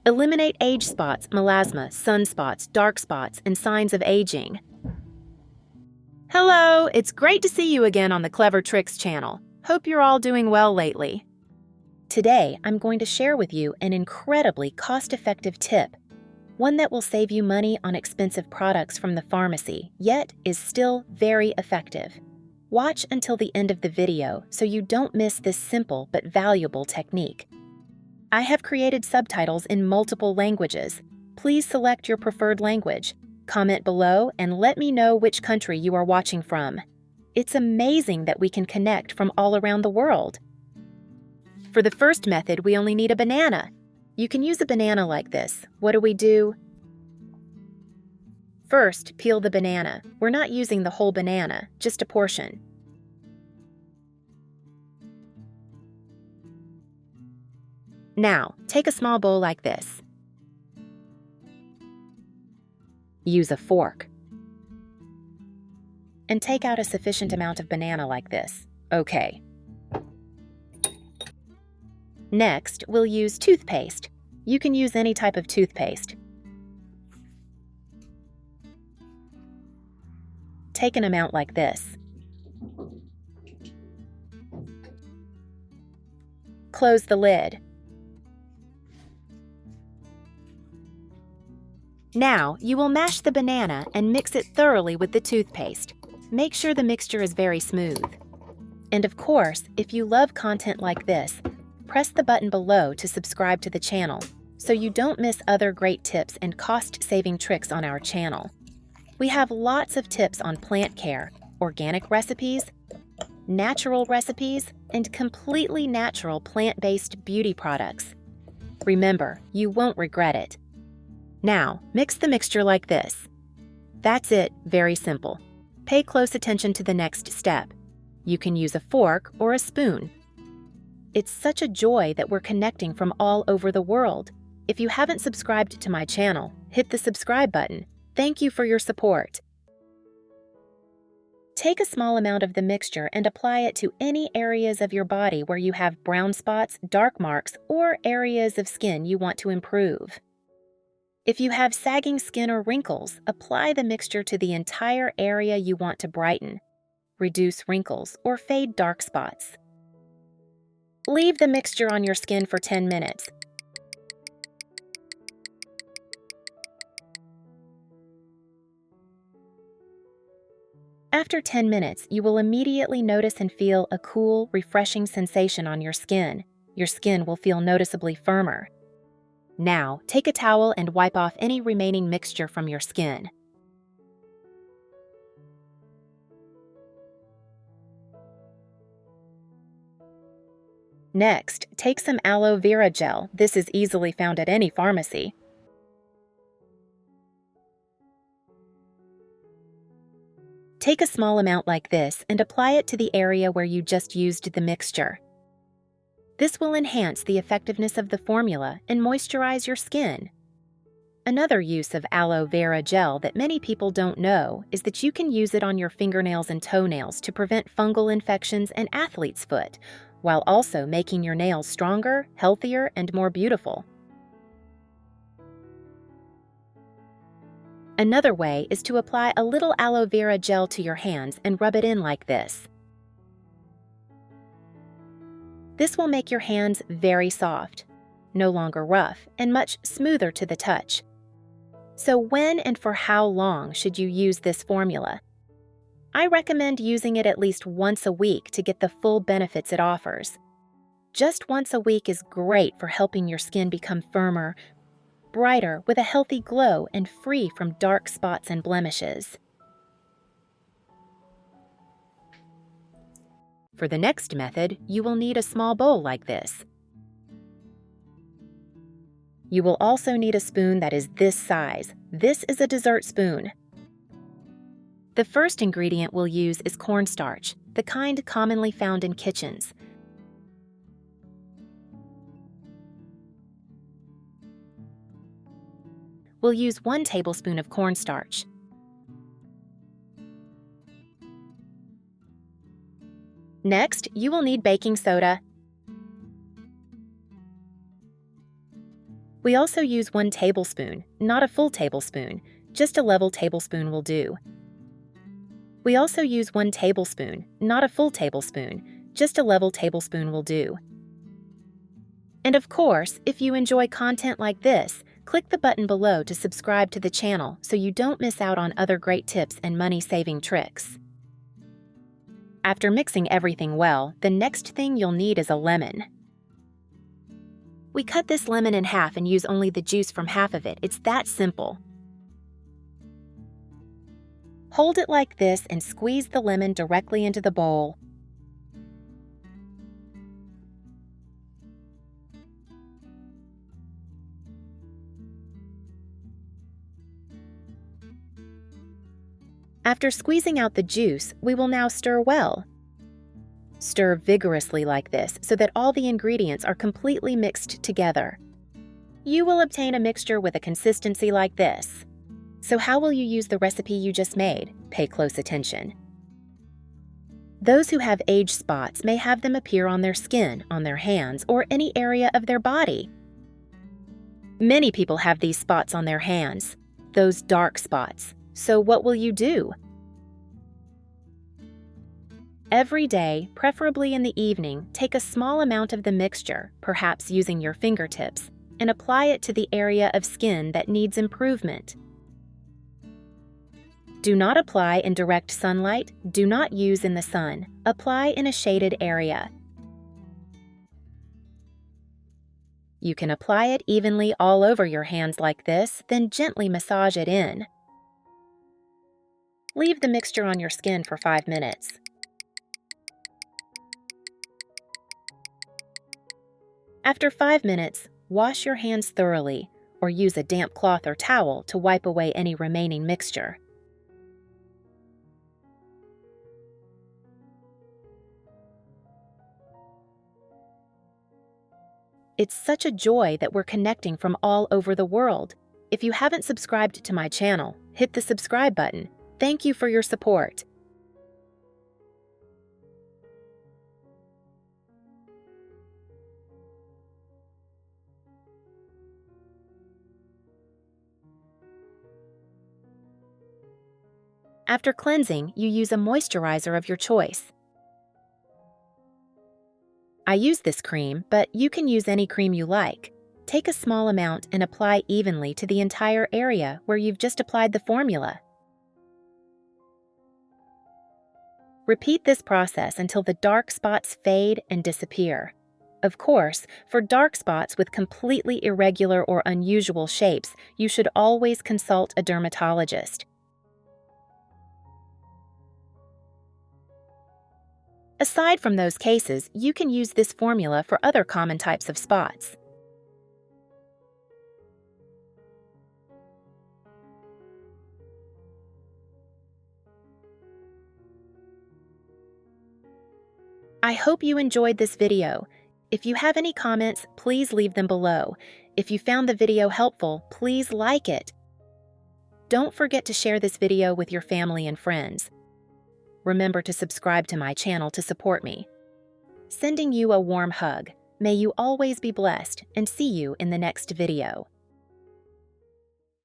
Eliminate age spots, melasma, sunspots, dark spots, and signs of aging. Hello, it's great to see you again on the Clever Tricks channel. Hope you're all doing well lately. Today, I'm going to share with you an incredibly cost-effective tip, one that will save you money on expensive products from the pharmacy, yet is still very effective. Watch until the end of the video so you don't miss this simple but valuable technique. I have created subtitles in multiple languages. Please select your preferred language. Comment below and let me know which country you are watching from. It's amazing that we can connect from all around the world. For the first method, we only need a banana. You can use a banana like this. What do? First, peel the banana. We're not using the whole banana, just a portion. Now, take a small bowl like this. Use a fork. And take out a sufficient amount of banana like this. Okay. Next, we'll use toothpaste. You can use any type of toothpaste. Take an amount like this. Close the lid. Now, you will mash the banana and mix it thoroughly with the toothpaste. Make sure the mixture is very smooth. And of course, if you love content like this, press the button below to subscribe to the channel so you don't miss other great tips and cost-saving tricks on our channel. We have lots of tips on plant care, organic recipes, natural recipes, and completely natural plant-based beauty products. Remember, you won't regret it. Now, mix the mixture like this. That's it, very simple. Pay close attention to the next step. You can use a fork or a spoon. It's such a joy that we're connecting from all over the world. If you haven't subscribed to my channel, hit the subscribe button. Thank you for your support. Take a small amount of the mixture and apply it to any areas of your body where you have brown spots, dark marks, or areas of skin you want to improve. If you have sagging skin or wrinkles, apply the mixture to the entire area you want to brighten, reduce wrinkles, or fade dark spots. Leave the mixture on your skin for 10 minutes. After 10 minutes, you will immediately notice and feel a cool, refreshing sensation on your skin. Your skin will feel noticeably firmer. Now, take a towel and wipe off any remaining mixture from your skin. Next, take some aloe vera gel. This is easily found at any pharmacy. Take a small amount like this and apply it to the area where you just used the mixture. This will enhance the effectiveness of the formula and moisturize your skin. Another use of aloe vera gel that many people don't know is that you can use it on your fingernails and toenails to prevent fungal infections and athlete's foot, while also making your nails stronger, healthier, and more beautiful. Another way is to apply a little aloe vera gel to your hands and rub it in like this. This will make your hands very soft, no longer rough, and much smoother to the touch. So when and for how long should you use this formula? I recommend using it at least once a week to get the full benefits it offers. Just once a week is great for helping your skin become firmer, brighter, with a healthy glow, and free from dark spots and blemishes. For the next method, you will need a small bowl like this. You will also need a spoon that is this size. This is a dessert spoon. The first ingredient we'll use is cornstarch, the kind commonly found in kitchens. We'll use 1 tablespoon of cornstarch. Next, you will need baking soda. We also use 1 tablespoon, not a full tablespoon, just a level tablespoon will do. We also use 1 tablespoon, not a full tablespoon, just a level tablespoon will do. And of course, if you enjoy content like this, click the button below to subscribe to the channel so you don't miss out on other great tips and money-saving tricks. After mixing everything well, the next thing you'll need is a lemon. We cut this lemon in half and use only the juice from half of it. It's that simple. Hold it like this and squeeze the lemon directly into the bowl. After squeezing out the juice, we will now stir well. Stir vigorously like this so that all the ingredients are completely mixed together. You will obtain a mixture with a consistency like this. So how will you use the recipe you just made? Pay close attention. Those who have age spots may have them appear on their skin, on their hands, or any area of their body. Many people have these spots on their hands, those dark spots. So what will you do? Every day, preferably in the evening, take a small amount of the mixture, perhaps using your fingertips, and apply it to the area of skin that needs improvement. Do not apply in direct sunlight, do not use in the sun. Apply in a shaded area. You can apply it evenly all over your hands like this, then gently massage it in. Leave the mixture on your skin for 5 minutes. After 5 minutes, wash your hands thoroughly, or use a damp cloth or towel to wipe away any remaining mixture. It's such a joy that we're connecting from all over the world. If you haven't subscribed to my channel, hit the subscribe button. Thank you for your support. After cleansing, you use a moisturizer of your choice. I use this cream, but you can use any cream you like. Take a small amount and apply evenly to the entire area where you've just applied the formula. Repeat this process until the dark spots fade and disappear. Of course, for dark spots with completely irregular or unusual shapes, you should always consult a dermatologist. Aside from those cases, you can use this formula for other common types of spots. I hope you enjoyed this video. If you have any comments, please leave them below. If you found the video helpful, please like it. Don't forget to share this video with your family and friends. Remember to subscribe to my channel to support me. Sending you a warm hug. May you always be blessed, and see you in the next video.